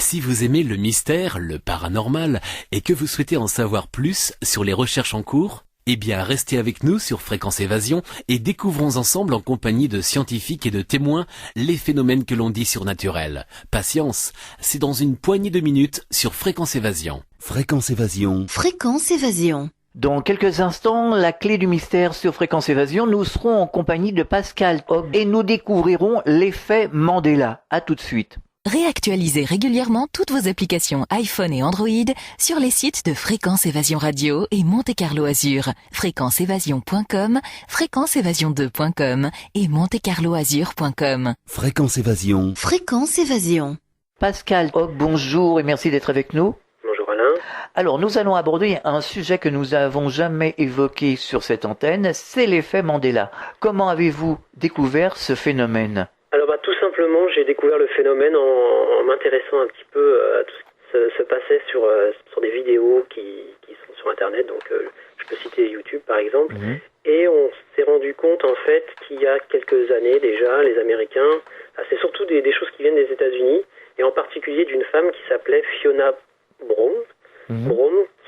Si vous aimez le mystère, le paranormal, et que vous souhaitez en savoir plus sur les recherches en cours, eh bien restez avec nous sur Fréquence Évasion et découvrons ensemble en compagnie de scientifiques et de témoins les phénomènes que l'on dit surnaturels. Patience, c'est dans une poignée de minutes sur Fréquence Évasion. Fréquence Évasion. Fréquence Évasion. Dans quelques instants, la clé du mystère sur Fréquence Évasion, nous serons en compagnie de Pascal Hogg et nous découvrirons l'effet Mandela. À tout de suite. Réactualisez régulièrement toutes vos applications iPhone et Android sur les sites de Fréquence Évasion Radio et Monte Carlo Azur, fréquenceévasion.com, fréquenceévasion2.com et montecarloazur.com. Fréquence Évasion. Fréquence Évasion. Pascal Hogg, bonjour et merci d'être avec nous. Bonjour Alain. Alors, nous allons aborder un sujet que nous n'avons jamais évoqué sur cette antenne, c'est l'effet Mandela. Comment avez-vous découvert ce phénomène ? Alors tout simplement, j'ai découvert le phénomène en m'intéressant un petit peu à tout ce qui se passait sur des vidéos qui sont sur Internet, donc je peux citer YouTube par exemple, et on s'est rendu compte en fait qu'il y a quelques années déjà, les Américains, c'est surtout des choses qui viennent des États-Unis, et en particulier d'une femme qui s'appelait Fiona Brown,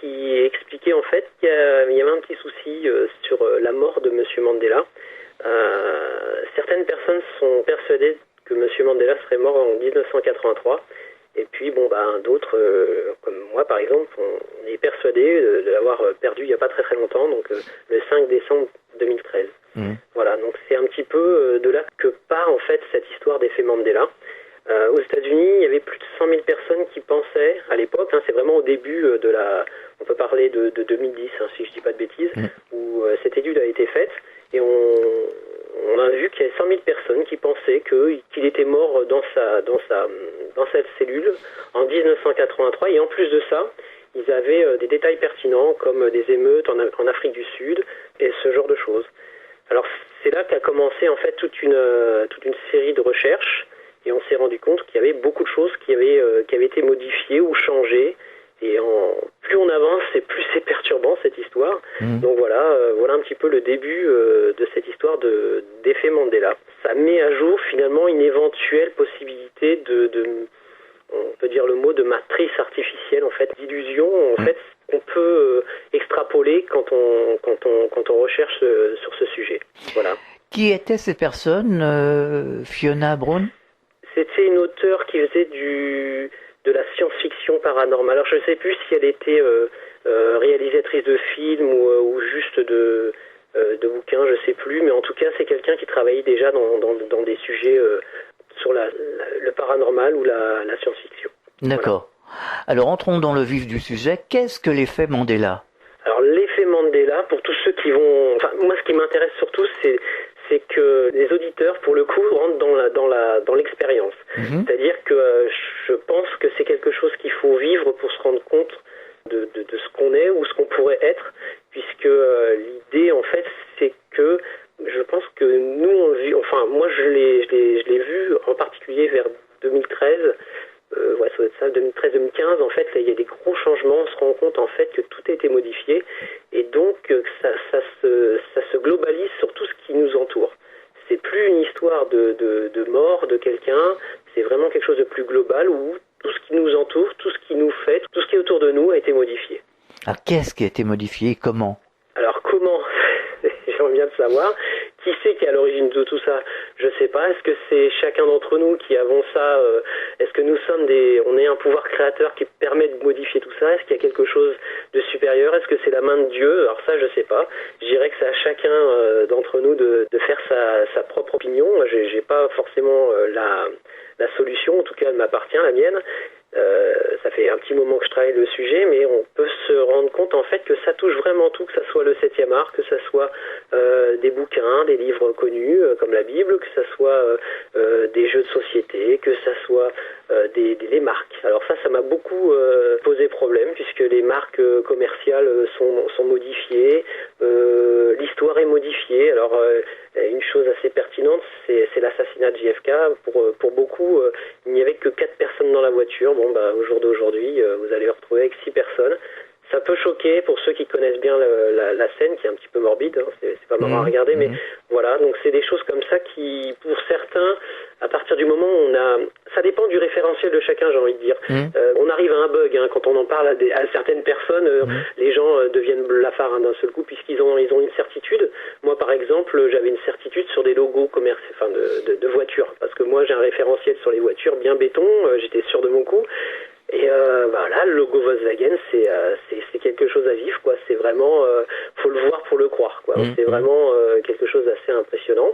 qui expliquait en fait qu'il y avait un petit souci sur la mort de Monsieur Mandela. Certaines personnes sont persuadées que Monsieur Mandela serait mort en 1983, et puis d'autres, comme moi par exemple, on est persuadé de l'avoir perdu il n'y a pas très très longtemps, donc le 5 décembre 2013. Voilà, donc c'est un petit peu de là que part en fait cette histoire d'effet Mandela. Aux États-Unis, il y avait plus de 100 000 personnes qui pensaient, à l'époque, c'est vraiment au début on peut parler de 2010, si je dis pas de bêtises, où cette étude a été faite, et on a vu qu'il y avait 100 000 personnes qui pensaient qu'il était mort dans cette cellule en 1983, et en plus de ça, ils avaient des détails pertinents comme des émeutes en Afrique du Sud et ce genre de choses. Alors c'est là qu'a commencé en fait toute une série de recherches. Et on s'est rendu compte qu'il y avait beaucoup de choses qui avaient été modifiées ou changées. Et plus on avance, et plus c'est perturbant cette histoire. Donc voilà un petit peu le début de cette histoire d'effet Mandela. Ça met à jour finalement une éventuelle possibilité on peut dire le mot, de matrice artificielle, en fait, d'illusion, en fait, qu'on peut extrapoler quand on recherche sur ce sujet. Voilà. Qui étaient ces personnes, Fiona Brown ? C'était une auteure qui faisait de la science-fiction paranormale. Alors je ne sais plus si elle était réalisatrice de films ou juste de bouquins, je ne sais plus, mais en tout cas c'est quelqu'un qui travaillait déjà dans des sujets sur le paranormal ou la science-fiction. D'accord. Voilà. Alors entrons dans le vif du sujet. Qu'est-ce que l'effet Mandela ? Alors l'effet Mandela, pour tous ceux qui vont... Enfin, moi ce qui m'intéresse surtout, c'est que les auditeurs, pour le coup, rentrent dans l'expérience. C'est-à-dire que je pense que c'est quelque chose qu'il faut vivre pour se rendre compte de ce qu'on est ou ce qu'on pourrait être, puisque l'idée, en fait, c'est que je pense que nous, moi, je l'ai vu en particulier vers 2013, ça doit être ça, 2013-2015, en fait, là, il y a des gros changements, on se rend compte, en fait, que tout a été modifié, et donc, ça se globalise sur tout ce qui nous entoure. C'est plus une histoire de mort de quelqu'un, c'est vraiment quelque chose de plus global, où tout ce qui nous entoure, tout ce qui nous fait, tout ce qui est autour de nous a été modifié. Alors, qu'est-ce qui a été modifié et comment ? Alors, comment ? J'aimerais bien le savoir. Qui c'est qui est à l'origine de tout ça ? Je sais pas. Est-ce que c'est chacun d'entre nous qui avons ça ? Est-ce que nous sommes on est un pouvoir créateur qui permet de modifier tout ça ? Est-ce qu'il y a quelque chose de supérieur ? Est-ce que c'est la main de Dieu ? Alors ça, je sais pas. Je dirais que c'est à chacun d'entre nous de faire sa propre opinion. Moi, j'ai pas forcément la solution. En tout cas, elle m'appartient, la mienne. Ça fait un petit moment que je travaille le sujet, mais on peut se rendre compte en fait que ça touche vraiment tout, que ça soit le 7e art, que ça soit des bouquins, des livres connus comme la Bible, que ça soit des jeux de société, que ça soit des marques. Alors ça m'a beaucoup posé problème puisque les marques commerciales sont modifiées, l'histoire est modifiée. Alors une chose assez pertinente, c'est l'assassinat de JFK. Pour beaucoup, il n'y avait que 4 personnes dans la voiture. Bon, au jour d'aujourd'hui, vous allez vous retrouver avec 6 personnes. Ça peut choquer pour ceux qui connaissent bien la scène, qui est un petit peu morbide, hein. C'est pas marrant à regarder, mais voilà, donc c'est des choses comme ça qui, pour certains, à partir du moment où ça dépend du référentiel de chacun, j'ai envie de dire. On arrive à un bug, hein, quand on en parle à certaines personnes, les gens deviennent blafards, hein, d'un seul coup, puisqu'ils ont une certitude. Moi, par exemple, j'avais une certitude sur des logos de voitures, parce que moi, j'ai un référentiel sur les voitures bien béton, j'étais sûr de mon coup. Et voilà, le logo Volkswagen, c'est quelque chose à vivre, quoi. C'est vraiment, faut le voir pour le croire, quoi. C'est vraiment quelque chose d'assez impressionnant.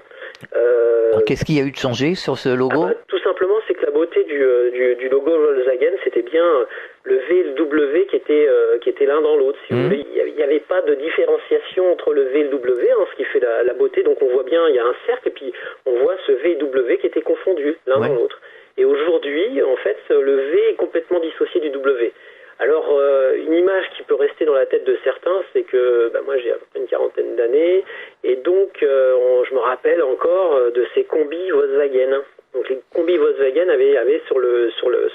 Alors, qu'est-ce qu'il y a eu de changé sur ce logo? Tout simplement, c'est que la beauté du logo Volkswagen, c'était bien le V et le W qui étaient l'un dans l'autre. Si vous voulez, il n'y avait pas de différenciation entre le V et le W, hein, ce qui fait la beauté. Donc on voit bien, il y a un cercle et puis on voit ce V et W qui étaient confondus l'un dans l'autre. Et aujourd'hui, en fait, le V est complètement dissocié du W. Alors, une image qui peut rester dans la tête de certains, c'est que moi j'ai à peu près une quarantaine d'années, et donc je me rappelle encore de ces combis Volkswagen. Donc les combis Volkswagen avaient sur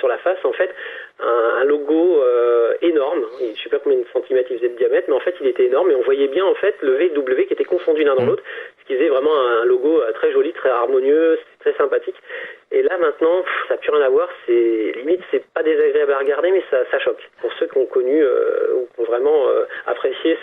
la face en fait un logo énorme. Je ne sais pas combien de centimètres il faisait de diamètre, mais en fait il était énorme et on voyait bien en fait le V et le W qui étaient confondus l'un dans l'autre, ce qui faisait vraiment un logo très joli, très harmonieux, très sympathique. Et là maintenant, ça n'a plus rien à voir. C'est pas désagréable à regarder, mais ça choque pour ceux qui ont connu ou qui ont vraiment apprécié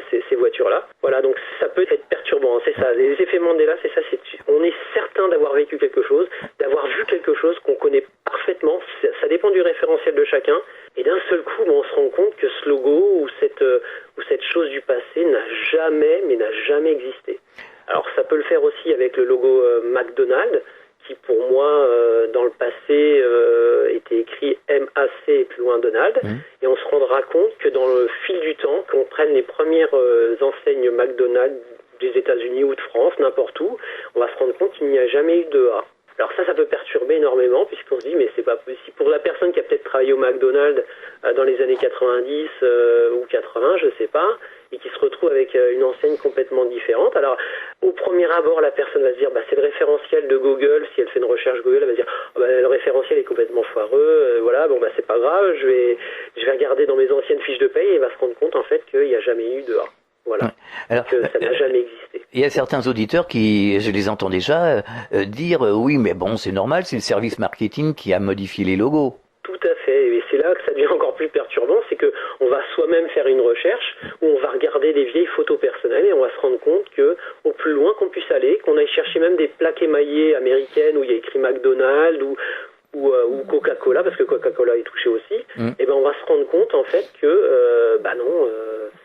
ces voitures-là. Voilà, donc ça peut être perturbant. C'est ça, les effets Mandela, c'est ça. On est certain d'avoir vécu quelque chose, d'avoir vu quelque chose qu'on connaît parfaitement. Ça dépend du référentiel de chacun. Et d'un seul coup, on se rend compte que ce logo ou cette chose du passé n'a jamais existé. Alors ça peut le faire aussi avec le logo McDonald's, qui pour moi, dans le passé, était écrit MAC et plus loin Donald. Et on se rendra compte que dans le fil du temps, qu'on prenne les premières enseignes McDonald's des États-Unis ou de France, n'importe où, on va se rendre compte qu'il n'y a jamais eu de A. Alors ça peut perturber énormément, puisqu'on se dit, mais c'est pas possible. Pour la personne qui a peut-être travaillé au McDonald's dans les années 90 ou 80, je sais pas, et qui se retrouve avec une enseigne complètement différente. Alors, au premier abord, la personne va se dire, c'est le référentiel de Google. Si elle fait une recherche Google, elle va se dire, le référentiel est complètement foireux. Voilà, c'est pas grave. Je vais regarder dans mes anciennes fiches de paye et va se rendre compte en fait qu'il n'y a jamais eu de A. Voilà. Alors, ça n'a jamais existé. Il y a certains auditeurs qui, je les entends déjà dire, oui, mais bon, c'est normal, c'est le service marketing qui a modifié les logos. Tout à fait, et c'est là que ça devient encore plus perturbant, c'est que on va soi-même faire une recherche où on va regarder des vieilles photos personnelles et on va se rendre compte que au plus loin qu'on puisse aller, qu'on aille chercher même des plaques émaillées américaines où il y a écrit McDonald's ou Coca-Cola, parce que Coca-Cola est touché aussi, et on va se rendre compte en fait que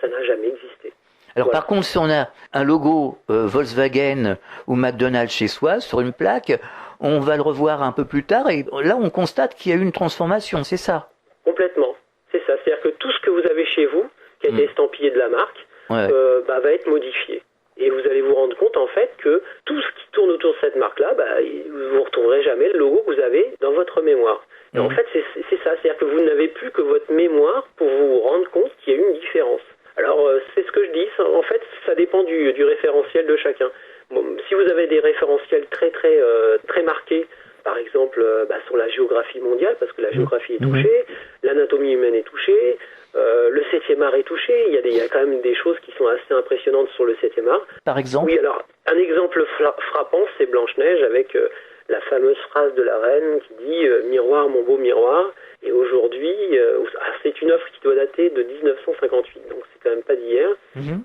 ça n'a jamais existé. Alors par contre, si on a un logo Volkswagen ou McDonald's chez soi, sur une plaque, on va le revoir un peu plus tard et là on constate qu'il y a eu une transformation, c'est ça? Complètement, c'est ça. C'est-à-dire que tout ce que vous avez chez vous, qui a été estampillé de la marque, va être modifié. Et vous allez vous rendre compte en fait que tout ce qui tourne autour de cette marque-là, vous ne retrouverez jamais le logo que vous avez dans votre mémoire. Et en fait, c'est ça. C'est-à-dire que vous n'avez plus que votre mémoire pour vous rendre compte qu'il y a eu une différence. Alors, c'est ce que je dis. En fait, ça dépend du référentiel de chacun. Bon, si vous avez des référentiels très marqués, par exemple sur la géographie mondiale, parce que la géographie est touchée, l'anatomie humaine est touchée, le 7e art est touché, il y a quand même des choses qui sont assez impressionnantes sur le 7e art. Par exemple? Oui, alors, un exemple frappant, c'est Blanche-Neige avec la fameuse phrase de la reine qui dit « Miroir, mon beau miroir ». Et aujourd'hui, c'est une offre qui doit dater de 1958, donc c'est quand même pas d'hier.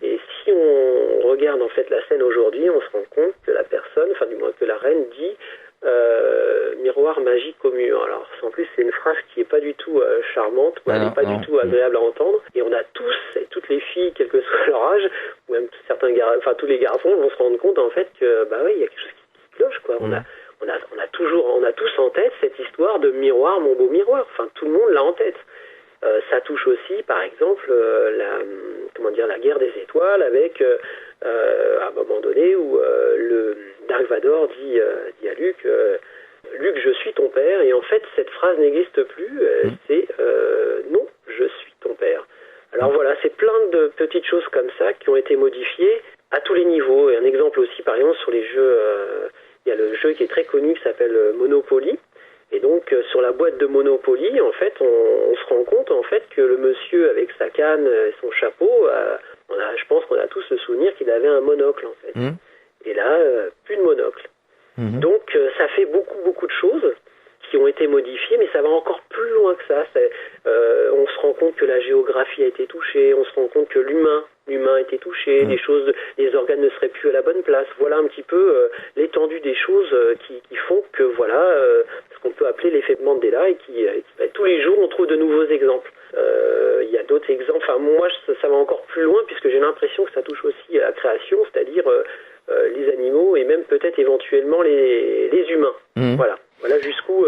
Et si on regarde en fait la scène aujourd'hui, on se rend compte que la personne, enfin du moins que la reine dit miroir magique au mur. Alors en plus c'est une phrase qui est pas du tout charmante, elle n'est pas du tout agréable à entendre. Et on a tous et toutes les filles, quel que soit leur âge, ou même tous les garçons vont se rendre compte en fait que il y a quelque chose qui cloche, quoi. On a tous en tête cette histoire de miroir, mon beau miroir. Enfin, tout le monde l'a en tête. Ça touche aussi, par exemple, la guerre des étoiles, avec à un moment donné où le Dark Vador dit à Luke, Luke, je suis ton père. Et en fait, cette phrase n'existe plus. C'est non, je suis ton père. Alors voilà, c'est plein de petites choses comme ça qui ont été modifiées à tous les niveaux. Et un exemple aussi, par exemple, sur les jeux. Il y a le jeu qui est très connu qui s'appelle Monopoly. Et donc sur la boîte de Monopoly, en fait, on se rend compte en fait que le monsieur avec sa canne et son chapeau, je pense qu'on a tous le souvenir qu'il avait un monocle en fait. Et là, plus de monocle. Donc ça fait beaucoup de choses qui ont été modifiées, mais ça va encore plus loin que ça. On se rend compte que la géographie a été touchée, on se rend compte que l'humain a été touché, les organes ne seraient plus à la bonne place. Voilà un petit peu l'étendue des choses qui font que voilà ce qu'on peut appeler l'effet Mandela et qui tous les jours on trouve de nouveaux exemples. Il y a d'autres exemples. Enfin moi ça va encore plus loin puisque j'ai l'impression que ça touche aussi à la création, c'est-à-dire les animaux et même peut-être éventuellement les humains. Voilà jusqu'où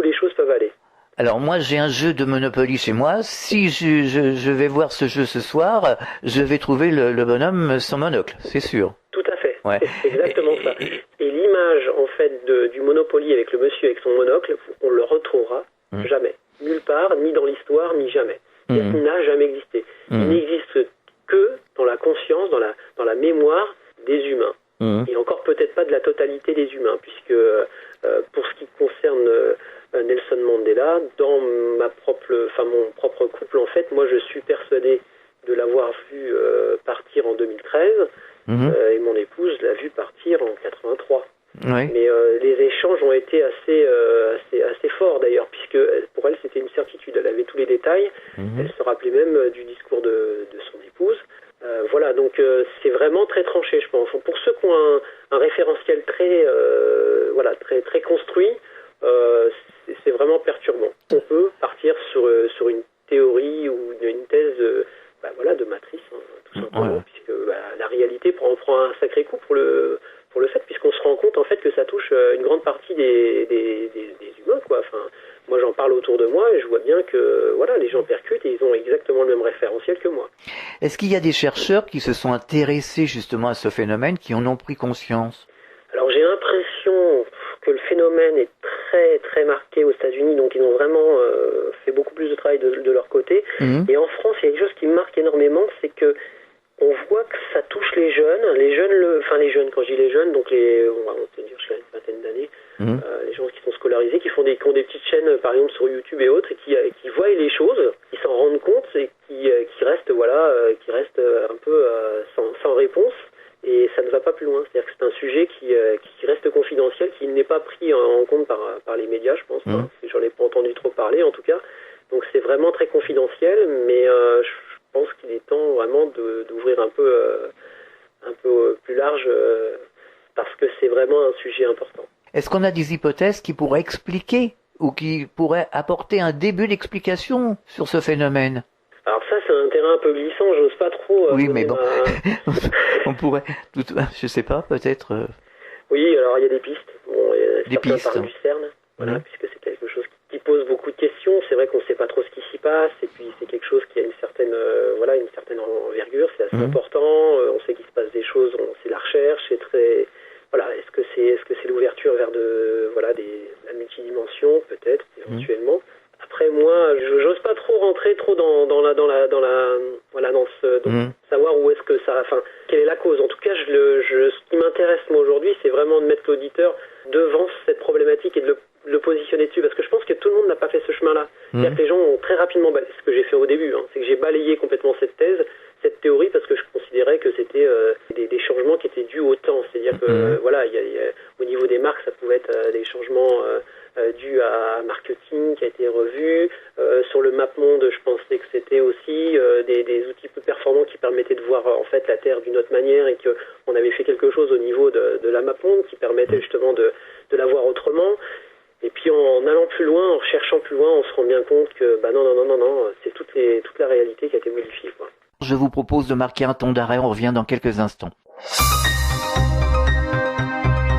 les choses peuvent aller. Alors moi j'ai un jeu de Monopoly chez moi, si je vais voir ce jeu ce soir, je vais trouver le bonhomme sans monocle, c'est sûr. Tout à fait, ouais. C'est exactement ça. Et l'image en fait du Monopoly avec le monsieur avec son monocle, on le retrouvera jamais. Nulle part, ni dans l'histoire, ni jamais. Il n'a jamais existé. Il n'existe que dans la conscience, dans la mémoire des humains. Et encore peut-être pas de la totalité des humains, puisque pour ce qui concerne Nelson Mandela, dans mon propre couple, en fait, moi je suis persuadé de l'avoir vu partir en 2013 et mon épouse l'a vu partir en 83. Ouais. Mais les échanges ont été assez forts d'ailleurs, puisque pour elle c'était une certitude, elle avait tous les détails, elle se rappelait même du discours de son épouse. Voilà, donc c'est vraiment très tranché, je pense. Pour ceux qui ont un référentiel très construit, c'est vraiment perturbant. On peut partir sur une théorie ou une thèse de matrice, tout simplement, puisque la réalité prend un sacré coup pour le fait, puisqu'on se rend compte en fait que ça touche une grande partie des humains, quoi. Enfin, moi j'en parle autour de moi et je vois bien que les gens percutent et ils ont exactement le même référentiel que moi. Est-ce qu'il y a des chercheurs qui se sont intéressés justement à ce phénomène, qui en ont pris conscience? Alors j'ai l'impression que le phénomène est très très marqué aux États-Unis, donc ils ont vraiment fait beaucoup plus de travail de leur côté. Et en France, il y a quelque chose qui me marque énormément, c'est que on voit que ça touche les jeunes, quand je dis les jeunes, donc on va dire jusqu'à une vingtaine d'années, les gens qui sont scolarisés, qui ont des petites chaînes par exemple sur YouTube et autres, et qui voient les choses, qui s'en rendent compte et qui restent un peu sans réponse. Et ça ne va pas plus loin, c'est-à-dire que c'est un sujet qui reste confidentiel, qui n'est pas pris en compte par les médias, je pense. J'en ai pas entendu trop parler en tout cas. Donc c'est vraiment très confidentiel, mais je pense qu'il est temps vraiment d'ouvrir un peu plus large parce que c'est vraiment un sujet important. Est-ce qu'on a des hypothèses qui pourraient expliquer ou qui pourraient apporter un début d'explication sur ce phénomène? Alors ça, c'est un terrain un peu glissant, j'ose pas trop... oui, mais bon, on pourrait... Je sais pas, peut-être... Oui, alors il y a des pistes. Bon, des pistes. Parlent du CERN, puisque c'est quelque chose qui pose beaucoup de questions. C'est vrai qu'on ne sait pas trop ce qui s'y passe, et puis c'est quelque chose qui a une certaine envergure, c'est assez important. On sait qu'il se passe des choses, c'est la recherche, c'est très... Voilà, est-ce que c'est l'ouverture vers la multidimension, peut-être, éventuellement. Après moi, j'ose pas trop rentrer savoir où est-ce que ça, quelle est la cause. En tout cas, ce qui m'intéresse moi aujourd'hui, c'est vraiment de mettre l'auditeur devant cette problématique et de le positionner dessus, parce que je pense que tout le monde n'a pas fait ce chemin-là. C'est-à-dire que les gens ont très rapidement balayé, ce que j'ai fait au début, c'est que j'ai balayé complètement cette théorie, parce que je considérais que c'était des changements qui étaient dus au temps. C'est-à-dire que au niveau des marques, ça pouvait être des changements dû à marketing qui a été revu. Sur le MapMonde, je pensais que c'était aussi des outils plus performants qui permettaient de voir en fait la Terre d'une autre manière, et qu'on avait fait quelque chose au niveau de la MapMonde qui permettait justement de la voir autrement. Et puis en allant plus loin, en cherchant plus loin, on se rend bien compte que non, c'est toute la réalité qui a été modifiée, quoi. Je vous propose de marquer un temps d'arrêt, on revient dans quelques instants.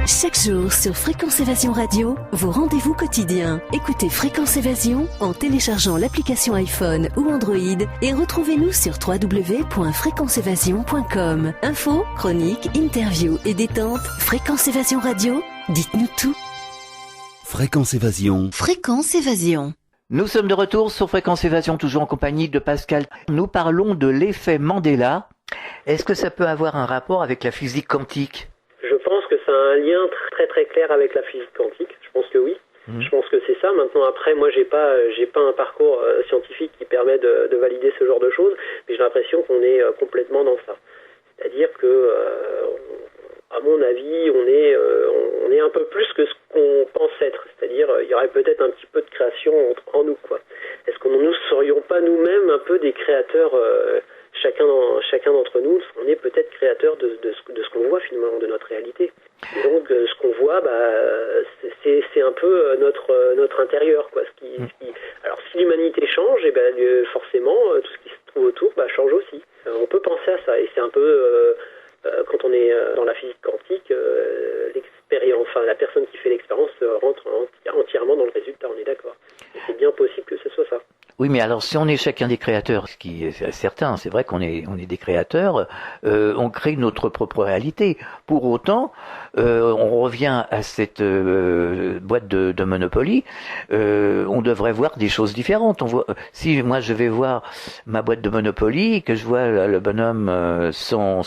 Chaque jour sur Fréquence Évasion Radio, vos rendez-vous quotidiens. Écoutez Fréquence Évasion en téléchargeant l'application iPhone ou Android et retrouvez-nous sur www.fréquenceévasion.com. Infos, chroniques, interviews et détente. Fréquence Évasion Radio, dites-nous tout. Fréquence Évasion. Fréquence Évasion. Nous sommes de retour sur Fréquence Évasion, toujours en compagnie de Pascal. Nous parlons de l'effet Mandela. Est-ce que ça peut avoir un rapport avec la physique quantique? Je pense que ça a un lien très très clair avec la physique quantique, je pense que oui. Je pense que c'est ça. Maintenant, après, moi, j'ai pas un parcours scientifique qui permet de valider ce genre de choses, mais j'ai l'impression qu'on est complètement dans ça. C'est-à-dire que, à mon avis, on est un peu plus que ce qu'on pense être. C'est-à-dire, il y aurait peut-être un petit peu de création en nous, quoi. Est-ce que nous ne serions pas nous-mêmes un peu des créateurs, chacun d'entre nous, on est peut-être créateurs de ce qu'on voit finalement, de notre réalité. Et donc, ce qu'on voit, c'est un peu notre intérieur, quoi. Alors, si l'humanité change, et forcément, tout ce qui se trouve autour, change aussi. On peut penser à ça, et c'est un peu quand on est dans la physique quantique, la personne qui fait l'expérience rentre entièrement dans le résultat, on est d'accord. Et c'est bien possible que ce soit ça. Oui, mais alors si on est chacun des créateurs, ce qui est certain, c'est vrai qu'on est des créateurs, on crée notre propre réalité. Pour autant, on revient à cette boîte de Monopoly, on devrait voir des choses différentes. Si moi je vais voir ma boîte de Monopoly, que je vois le bonhomme sans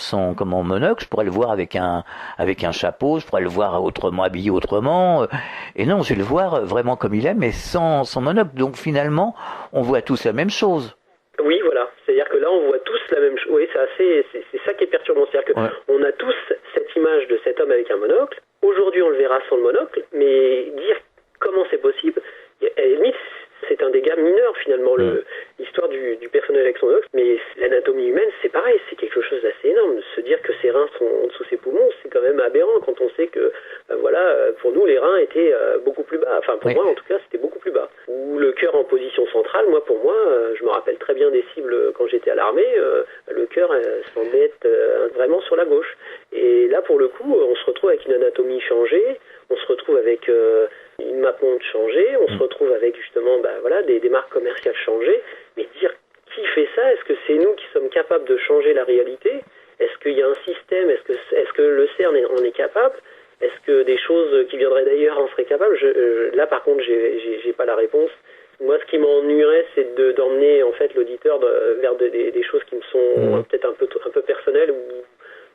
monocle, je pourrais le voir avec un chapeau, je pourrais le voir autrement, habillé autrement, et non, je vais le voir vraiment comme il est, mais sans monocle. Donc finalement, on voit tous la même chose. Oui, voilà. C'est-à-dire que là, on voit tous la même chose. Oui, c'est ça qui est perturbant. C'est-à-dire qu'on a tous cette image de cet homme avec un monocle. Aujourd'hui, on le verra sans le monocle, mais dire comment c'est possible, à la limite, c'est un dégât mineur finalement, l'histoire du personnage avec son monocle. Mais l'anatomie humaine, c'est pareil, c'est quelque chose d'assez énorme. Se dire que ses reins sont en dessous ses poumons, c'est quand même aberrant quand on sait que, pour nous, les reins étaient beaucoup plus bas. Enfin, pour moi, en tout cas, c'était beaucoup plus bas. Ou le cœur en position centrale, pour moi, je me rappelle très bien des cibles quand j'étais à l'armée, le cœur semblait être vraiment sur la gauche. Et là, pour le coup, on se retrouve avec une anatomie changée, on se retrouve avec une map monde changée, on se retrouve avec justement des marques commerciales changées, mais dire qui fait ça, est-ce que c'est nous qui sommes capables de changer la réalité? Est-ce qu'il y a un système? Est-ce que le CERN en est capable? Est-ce que des choses qui viendraient d'ailleurs en seraient capables? Là, par contre, j'ai pas la réponse. Moi, ce qui m'ennuierait, c'est d'emmener en fait l'auditeur vers des choses qui me sont peut-être un peu personnelles, où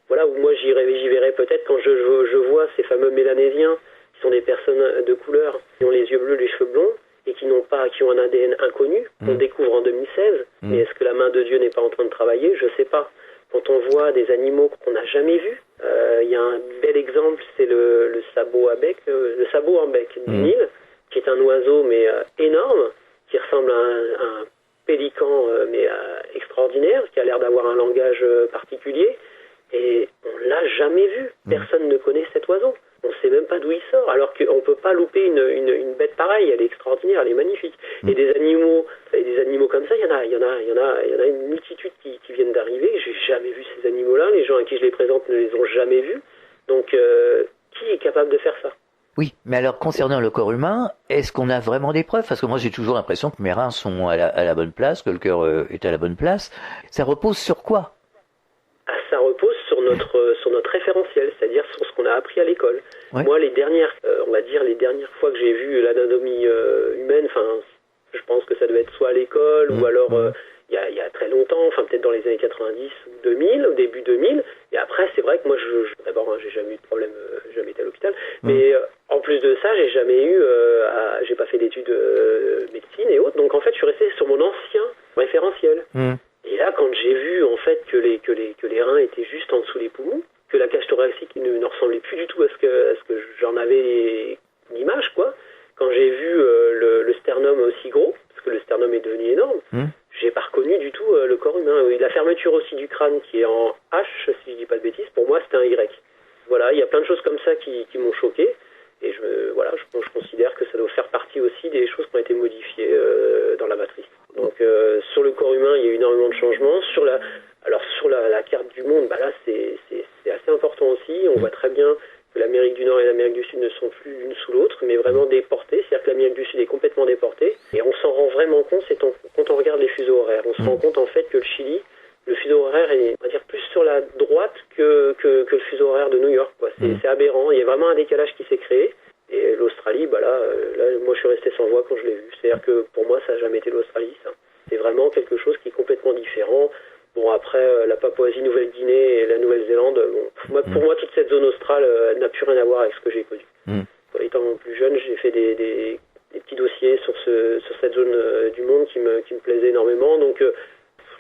moi j'y verrais peut-être quand je vois ces fameux mélanésiens qui sont des personnes de couleur, qui ont les yeux bleus, les cheveux blonds, et qui ont un ADN inconnu, qu'on découvre en 2016. Mais est-ce que la main de Dieu n'est pas en train de travailler? Je sais pas. Quand on voit des animaux qu'on n'a jamais vus, il y a un bel exemple, c'est le sabot à bec, le sabot en bec du Nil, qui est un oiseau mais énorme, qui ressemble à un pélican mais extraordinaire, qui a l'air d'avoir un langage particulier, et on l'a jamais vu. Personne ne connaît cet oiseau. On ne sait même pas d'où il sort, alors qu'on ne peut pas louper une bête pareille. Elle est extraordinaire, elle est magnifique. Et des animaux comme ça, il y en a une multitude qui viennent d'arriver. J'ai jamais vu ces animaux-là. Les gens à qui je les présente ne les ont jamais vus. Donc, qui est capable de faire ça? Oui, mais alors concernant le corps humain, est-ce qu'on a vraiment des preuves? Parce que moi j'ai toujours l'impression que mes reins sont à la bonne place, que le cœur est à la bonne place. Ça repose sur quoi? Ça repose sur notre référentiel, c'est-à-dire sur ce qu'on a appris à l'école. Ouais. Moi, les dernières fois que j'ai vu l'anatomie humaine, je pense que ça devait être soit à l'école ou alors il y a très longtemps, peut-être dans les années 90 ou 2000, au début 2000. Et après, c'est vrai que moi, d'abord, j'ai jamais eu de problème, jamais été à l'hôpital. Mais en plus de ça, j'ai pas fait d'études médecine et autres. Donc en fait, je suis resté sur mon ancien référentiel. Et là, quand j'ai vu en fait que les reins étaient juste en dessous des poumons, que la cage thoracique ne ressemblait plus du tout à ce que j'en avais l'image, quoi. Quand j'ai vu le sternum aussi gros, parce que le sternum est devenu énorme, j'ai pas reconnu du tout le corps humain. La fermeture aussi du crâne qui est en H, si je dis pas de bêtises, pour moi c'était un Y. Voilà, il y a plein de choses comme ça qui m'ont choqué. Et je considère que ça doit faire partie aussi des choses qui ont été modifiées dans la matrice. Donc sur le corps humain, il y a eu énormément de changements. Sur la carte du monde, là c'est assez important aussi. On voit très bien que l'Amérique du Nord et l'Amérique du Sud ne sont plus l'une sous l'autre, mais vraiment déportées. C'est-à-dire que l'Amérique du Sud est complètement déportée. Et on s'en rend vraiment compte, quand on regarde les fuseaux horaires. On se rend compte en fait que le Chili, le fuseau horaire est, on va dire, plus sur la droite que le fuseau horaire de New York, quoi. C'est aberrant. Il y a vraiment un décalage qui s'est créé. Et l'Australie, là, moi je suis resté sans voix quand je l'ai vu. C'est-à-dire que pour moi, ça n'a jamais été l'Australie, ça. C'est vraiment quelque chose qui est complètement différent. Bon, après, la Papouasie-Nouvelle-Guinée et la Nouvelle-Zélande, pour moi, toute cette zone australe n'a plus rien à voir avec ce que j'ai connu. Étant plus jeune, j'ai fait des sur cette zone du monde qui me plaisait énormément. Donc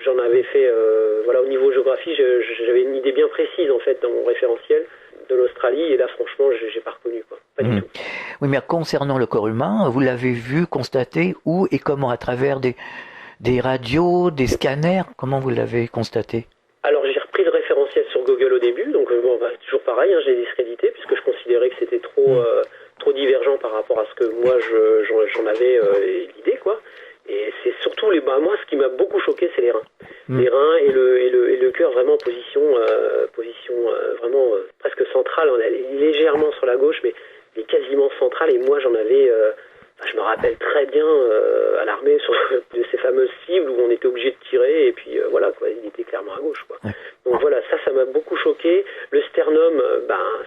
j'en avais fait, au niveau géographie, j'avais une idée bien précise en fait dans mon référentiel de l'Australie, et là franchement j'ai pas reconnu, quoi. Pas du tout. Oui, mais concernant le corps humain, vous l'avez vu, constaté, où et comment? À travers des radios, des scanners? Comment vous l'avez constaté? Alors j'ai repris le référentiel sur Google au début, donc toujours pareil, hein, j'ai discrédité puisque je considérais que c'était trop divergent par rapport à ce que moi j'en avais l'idée, quoi. Et c'est surtout moi ce qui m'a beaucoup choqué, c'est les reins. Les reins et le cœur vraiment en position vraiment presque centrale. On est légèrement sur la gauche, mais quasiment centrale. Et moi j'en avais, je me rappelle très bien à l'armée sur ces fameuses cibles où on était obligé de tirer, et puis voilà, quoi, il était clairement à gauche, quoi. Donc voilà, ça m'a beaucoup choqué. Le sternum,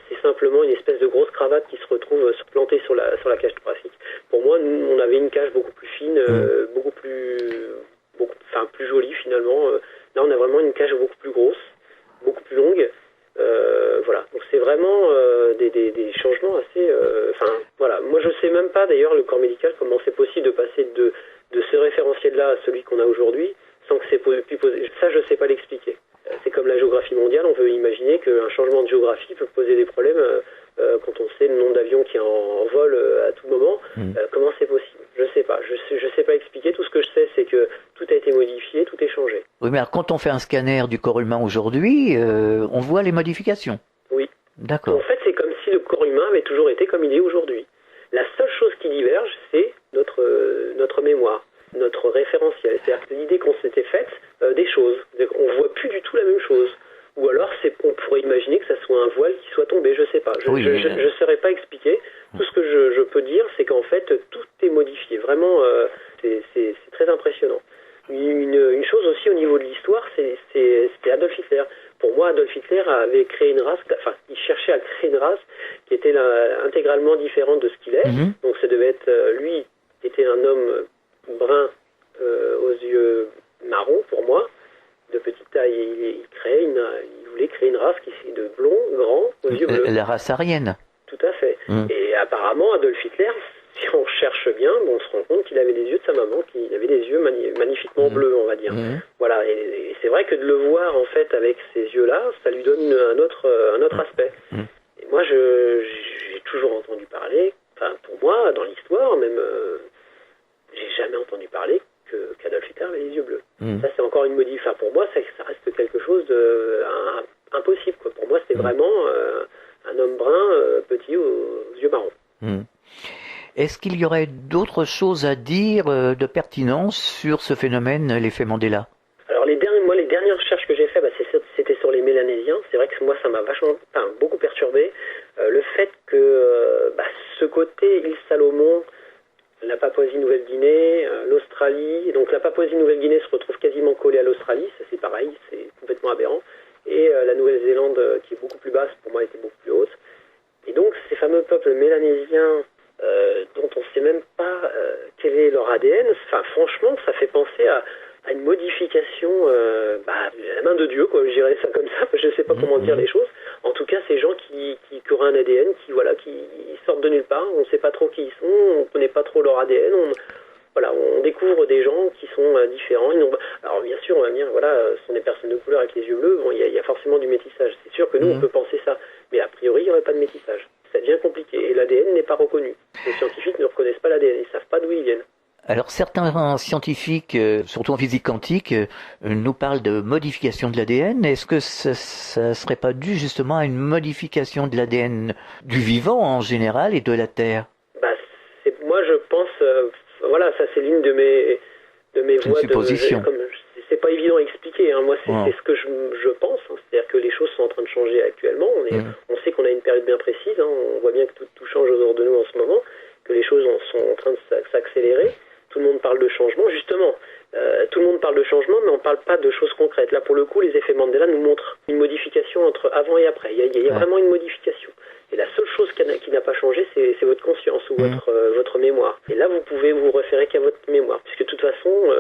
c'est simplement une espèce de grosse cravate qui se retrouve plantée sur la cage thoracique. Pour moi, on avait une cage beaucoup plus fine, plus jolie finalement. Là, on a vraiment une cage beaucoup plus grosse, beaucoup plus longue. Voilà, donc c'est vraiment des changements assez. Moi je sais même pas d'ailleurs le corps médical comment c'est possible de passer de ce référentiel-là à celui qu'on a aujourd'hui sans que c'est pu poser. Ça, je sais pas l'expliquer. C'est comme la géographie mondiale, on peut imaginer qu'un changement de géographie peut poser des problèmes quand on sait le nombre d'avions qui est en vol à tout moment. Comment c'est possible? Je sais pas. Je sais pas expliquer. Tout ce que je sais, c'est que tout a été modifié, tout est changé. Oui, mais alors, quand on fait un scanner du corps humain aujourd'hui, on voit les modifications. Oui. D'accord. En fait, c'est comme si le corps humain avait toujours été comme il est aujourd'hui. La seule chose qui diverge, c'est notre mémoire, notre référentiel. C'est-à-dire que l'idée qu'on s'était faite des choses. On voit plus du tout la même chose. Ou alors, on pourrait imaginer que ça soit un voile qui soit tombé, je sais pas. Je ne saurais pas expliquer. Tout ce que je peux dire, c'est qu'en fait, tout est modifié. Vraiment, c'est très impressionnant. Une chose aussi au niveau de l'histoire, c'était Adolf Hitler. Pour moi, Adolf Hitler avait créé une race, il cherchait à créer une race qui était intégralement différente de ce qu'il est. Donc ça devait être, lui, était un homme brun aux yeux marrons, pour moi, de petite taille. Il voulait créer une race qui est de blond, grand, aux yeux bleus. La race aryenne. Tout à fait. Et apparemment, Adolf Hitler, si on cherche bien, on se rend compte qu'il avait les yeux de sa maman, qu'il avait des yeux magnifiquement bleus, on va dire. Voilà, et c'est vrai que de le voir en fait avec ces yeux-là, ça lui donne un autre aspect. Et moi, j'ai toujours entendu parler, pour moi, dans l'histoire, même, j'ai jamais entendu parler qu'Adolf Hitler avait les yeux bleus. Ça, c'est encore une modification. Pour moi, ça reste quelque chose de impossible, quoi. Pour moi, c'était vraiment un homme brun, petit, aux yeux marrons. Est-ce qu'il y aurait d'autres choses à dire de pertinence sur ce phénomène, l'effet Mandela? Alors les dernières recherches que j'ai faites, c'était sur les Mélanésiens. C'est vrai que moi ça m'a beaucoup perturbé. Le fait que ce côté île Salomon, la Papouasie-Nouvelle-Guinée, l'Australie, donc la Papouasie-Nouvelle-Guinée se retrouve quasiment collée à l'Australie, ça c'est pareil, c'est complètement aberrant. Et la Nouvelle-Zélande, qui est beaucoup plus basse, pour moi était beaucoup plus haute. Et donc ces fameux peuples mélanésiens, dont on ne sait même pas quel est leur ADN, franchement, ça fait penser à une modification à la main de Dieu, quoi, je dirais ça comme ça, je ne sais pas comment dire les choses. En tout cas, ces gens qui auraient un ADN, qui sortent de nulle part, on ne sait pas trop qui ils sont, on ne connaît pas trop leur ADN, on découvre des gens qui sont différents. Alors bien sûr, on va me dire, ce sont des personnes de couleur avec les yeux bleus, il y a forcément du métissage. C'est sûr que nous, on peut penser ça, mais a priori, il n'y aurait pas de métissage. Ça devient compliqué, et l'ADN n'est pas reconnu. Les scientifiques ne reconnaissent pas l'ADN, ils ne savent pas d'où ils viennent. Alors certains scientifiques, surtout en physique quantique, nous parlent de modification de l'ADN. Est-ce que ça serait pas dû justement à une modification de l'ADN du vivant en général et de la Terre? Moi je pense, ça c'est l'une de mes voies supposition. C'est pas évident à expliquer, hein. Moi c'est ce que je pense, hein. C'est-à-dire que les choses sont en train de changer actuellement. On sait qu'on a une période bien précise, hein. On voit bien que tout change autour de nous en ce moment, que les choses sont en train de s'accélérer. Tout le monde parle de changement, justement. Tout le monde parle de changement, mais on ne parle pas de choses concrètes. Là, pour le coup, les effets Mandela nous montrent une modification entre avant et après. Il y a vraiment une modification. Et la seule chose qui n'a pas changé, c'est votre conscience ou votre mémoire. Et là, vous pouvez vous référer qu'à votre mémoire, puisque de toute façon,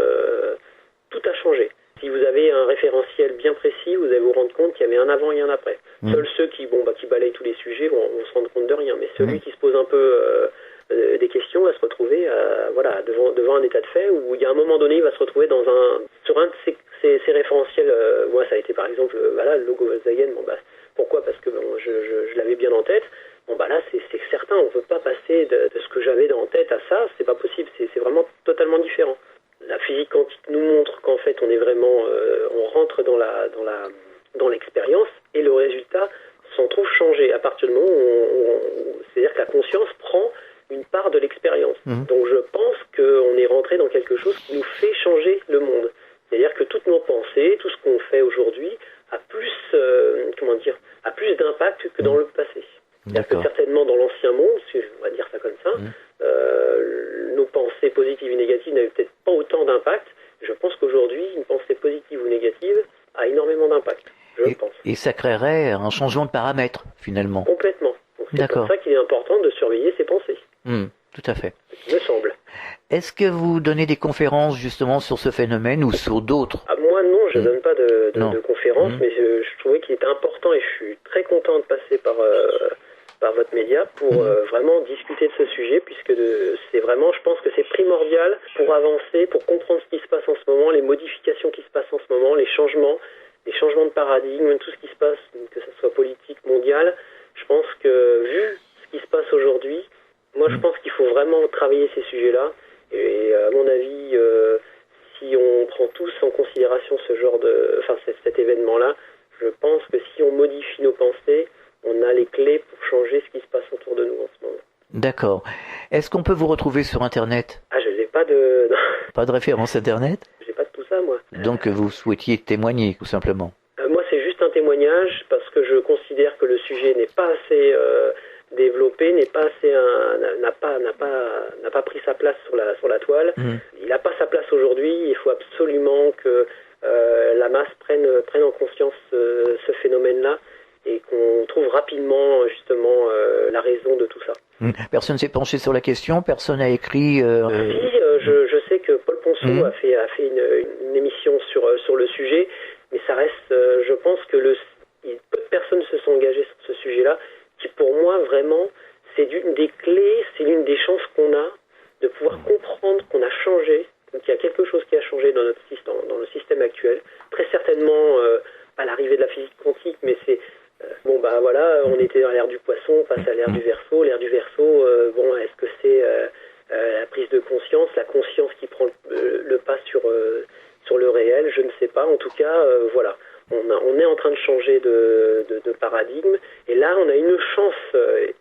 tout a changé. Si vous avez un référentiel bien précis, vous allez vous rendre compte qu'il y avait un avant et un après. Seuls ceux qui balayent tous les sujets vont se rendre compte de rien. Mais celui qui se pose un peu des questions va se retrouver il y a un moment donné, il va se retrouver sur un de ces référentiels. Moi, ça a été par exemple, le logo Volkswagen. Pourquoi ? Parce que je l'avais bien en tête. Là, c'est certain, on ne peut pas passer de ce que j'avais en tête à ça, c'est pas possible, c'est vraiment totalement différent. La physique quantique nous montre qu'en fait, on est vraiment, on rentre dans l'expérience et le résultat s'en trouve changé à partir du moment où c'est-à-dire que la conscience prend une part de l'expérience. Donc je pense qu'on est rentré dans quelque chose qui nous fait changer le monde. C'est-à-dire que toutes nos pensées, tout ce qu'on fait aujourd'hui a plus d'impact que dans le passé. C'est-à-dire que certainement dans l'ancien monde, on va dire ça comme ça, nos pensées positives et négatives n'avaient peut-être pas autant d'impact. Je pense qu'aujourd'hui, une pensée positive ou négative a énormément d'impact, je pense. Et ça créerait un changement de paramètres, finalement. Complètement. Donc c'est pour ça qu'il est important de surveiller ses pensées. Tout à fait. Il me semble. Est-ce que vous donnez des conférences justement sur ce phénomène ou sur d'autres ? Moi non, je ne donne pas de conférences, mais je trouvais qu'il était important et je suis très content de passer par votre média pour vraiment discuter de ce sujet, puisque c'est vraiment, je pense que c'est primordial pour avancer, pour comprendre ce qui se passe en ce moment, les modifications qui se passent en ce moment, les changements de paradigme, tout ce qui se passe, que ce soit politique, mondial. Je pense que vu ce qui se passe aujourd'hui, moi je pense qu'il faut vraiment travailler ces sujets-là. Et à mon avis, si on prend tous en considération cet événement-là, je pense que si on modifie nos pensées, on a les clés pour changer ce qui se passe autour de nous en ce moment. D'accord. Est-ce qu'on peut vous retrouver sur Internet ? Je n'ai pas de... Pas de référence Internet ? J'ai pas de tout ça, moi. Donc vous souhaitiez témoigner, tout simplement ? Moi, c'est juste un témoignage parce que je considère que le sujet n'est pas assez développé, n'a pas pris sa place sur la toile. Il n'a pas sa place aujourd'hui. Il faut absolument que la masse prenne en conscience ce phénomène-là et qu'on trouve rapidement justement la raison de tout ça. Personne ne s'est penché sur la question, personne n'a écrit... Je sais que Paul Ponceau a fait une émission sur le sujet, mais ça reste, je pense que peu de personnes se sont engagées sur ce sujet-là, qui pour moi vraiment, c'est l'une des clés, c'est l'une des chances qu'on a de pouvoir comprendre qu'on a changé, qu'il y a quelque chose qui a changé dans le système actuel. Très certainement pas l'arrivée de la physique quantique, mais c'est on était dans l'ère du poisson, on passe à l'ère du Verseau. L'ère du Verseau, est-ce que c'est la prise de conscience, la conscience qui prend le pas sur le réel? Je ne sais pas. En tout cas, on est en train de changer de paradigme. Et là, on a une chance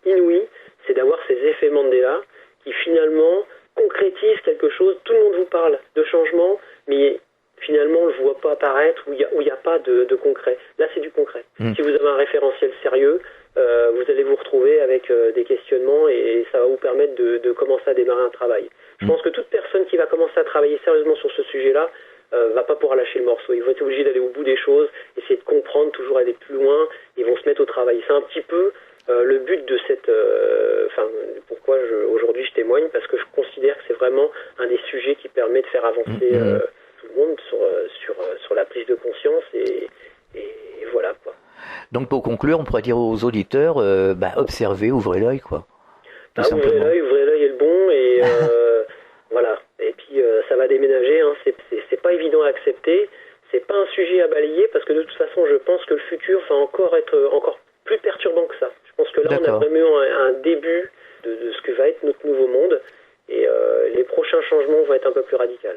inouïe, c'est d'avoir ces effets Mandela qui finalement concrétisent quelque chose. Tout le monde vous parle de changement, mais finalement, on ne le voit pas apparaître, où il n'y a pas de concret. Là, c'est du concret. Si vous avez un référentiel sérieux, vous allez vous retrouver avec des questionnements et ça va vous permettre de commencer à démarrer un travail. Je pense que toute personne qui va commencer à travailler sérieusement sur ce sujet-là va pas pouvoir lâcher le morceau. Ils vont être obligés d'aller au bout des choses, essayer de comprendre, toujours aller plus loin. Ils vont se mettre au travail. C'est un petit peu le but de cette... pourquoi aujourd'hui je témoigne, parce que je considère que c'est vraiment un des sujets qui permet de faire avancer... tout le monde sur la prise de conscience et voilà quoi. Donc pour conclure, on pourrait dire aux auditeurs, observez, ouvrez l'œil quoi. Ouvrez l'œil est le bon et voilà. Et puis ça va déménager, hein. C'est pas évident à accepter, c'est pas un sujet à balayer parce que de toute façon je pense que le futur va encore être encore plus perturbant que ça. Je pense que là on a vraiment un début de ce que va être notre nouveau monde et les prochains changements vont être un peu plus radicaux.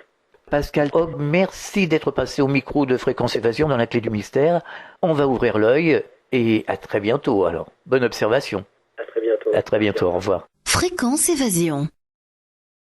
Pascal Haug, merci d'être passé au micro de Fréquence Évasion dans la clé du mystère. On va ouvrir l'œil et à très bientôt alors. Bonne observation. À très bientôt. À très bientôt, au revoir. Fréquence Évasion.